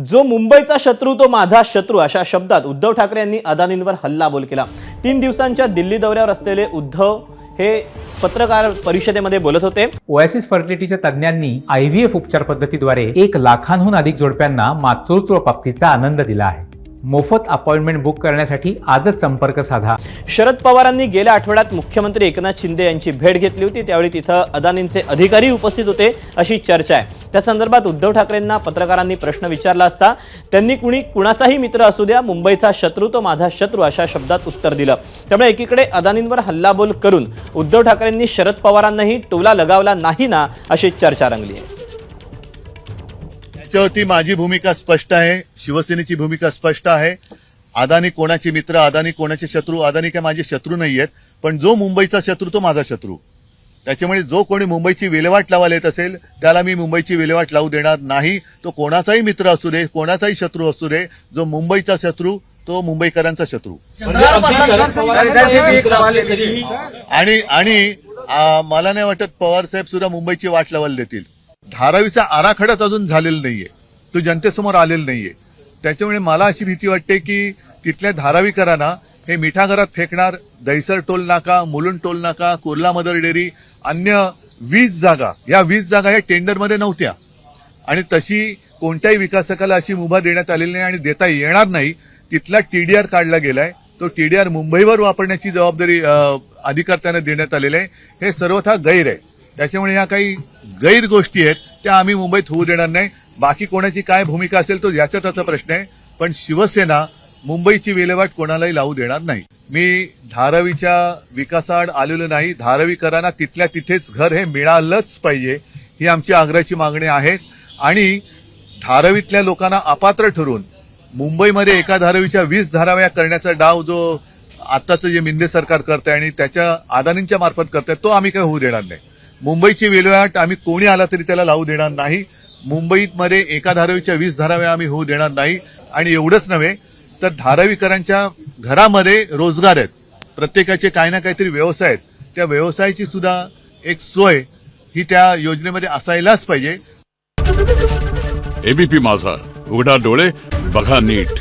जो मुंबईचा शत्रू तो माझा शत्रू अशा शब्दात उद्धव ठाकरे यांनी अदानींवर हल्लाबोल केला। 3 दिवसांच्या दिल्ली दौऱ्यावर असलेले उद्धव हे पत्रकार परिषदेमध्ये बोलत होते। ओएसिस फर्टिलिटीच्या तज्ञांनी IVF उपचार पद्धतीद्वारे 1 लाखांहून अधिक जोडप्यांना मातृत्व प्राप्तीचा आनंद दिला आहे। मोफत अपॉइंटमेंट बुक करण्यासाठी आजच संपर्क साधा। शरद पवारांनी गेल्या आठवड्यात मुख्यमंत्री एकनाथ शिंदे यांची भेट घेतली होती, त्यावेळी तिथं अदानींचे अधिकारी उपस्थित होते अशी चर्चा आहे। त्या संदर्भात उद्धव ठाकरेंना पत्रकारांनी प्रश्न विचारला असता त्यांनी कुणाचाही मित्र असू द्या, मुंबईचा शत्रू तो माझा शत्रू अशा शब्दात उत्तर दिलं। त्यामुळे एकीकडे अदानींवर हल्लाबोल करून उद्धव ठाकरेंनी शरद पवारांनाही टोला लगावला नाही ना अशी चर्चा रंगली आहे। त्याच्यावरती माझी भूमिका स्पष्ट आहे, शिवसेनेची भूमिका स्पष्ट आहे। अदानी कोणाचे मित्र, अदानी कोणाचे शत्रू, अदानी काय माझे शत्रू नाहीयेत, पण जो मुंबईचा शत्रू तो माझा शत्रू। त्याच्यामुळे जो कोणी मुंबईची विल्हेवाट लावायला येत असेल त्याला मी मुंबईची विल्हेवाट लावू देणार नाही। तो कोणाचाही मित्र असू दे, कोणाचाही शत्रू असू दे, जो मुंबईचा शत्रू तो मुंबईकरांचा शत्रू। आणि मला नाही वाटत पवार साहेब सुद्धा मुंबईची वाट लावायला देतील। धारावीचा आराखडाच अजून झालेला नाहीये, तो जनतेसमोर आलेला नाहीये। त्याच्यामुळे मला अशी भीती वाटते की तिथल्या धारावीकरांना हे मिठागरात फेकणार, दहिसर टोल नाका, मुलुंड टोल नाका, कुर्ला मदर डेअरी, अन्य 20 जागा, या 20 जागा ह्या टेंडरमध्ये नव्हत्या आणि तशी कोणत्याही विकासकाला अशी मुभा देण्यात आलेली नाही आणि देता येणार नाही। तिथला TDR काढला गेलाय, तो TDR मुंबईवर वापरण्याची जबाबदारी अधिकाऱ्यांना देण्यात आलेली आहे। हे सर्वथा गैर आहे। त्याच्यामुळे ह्या काही गैर गोष्टी आहेत त्या आम्ही मुंबईत होऊ देणार नाही। बाकी कोणाची काय भूमिका असेल तो याचा त्याचा प्रश्न आहे, पण शिवसेना मुंबईची विल्हेवाट कोणालाही लावू देणार नाही। मी धारावीच्या विकासाआड आलेलो नाही। धारावीकरांना तिथल्या तिथेच घर हे मिळालंच पाहिजे ही आमची आग्रहाची मागणी आहे आणि धारावीतल्या लोकांना अपात्र ठरवून मुंबईमध्ये एका धारावीच्या 20 धाराव्या करण्याचा डाव जो आताचं जे मिंदे सरकार करतंय आणि त्याच्या अदानींच्या मार्फत करतंय तो आम्ही काही होऊ देणार नाही। मुंबईची विल्हेवाट आम्ही कोणी आला तरी त्याला लावू देणार नाही। मुंबईमध्ये एका धारावीच्या 20 धाराव्या आम्ही होऊ देणार नाही। आणि एवढंच नव्हे तर धारावीकरांच्या घरामध्ये रोजगार आहेत, प्रत्येकाचे काही ना काहीतरी व्यवसाय आहेत, त्या व्यवसायाची सुद्धा एक सोय ही त्या योजनेमध्ये असायलाच पाहिजे। ABP माझा, उघडा डोळे बघा नीट।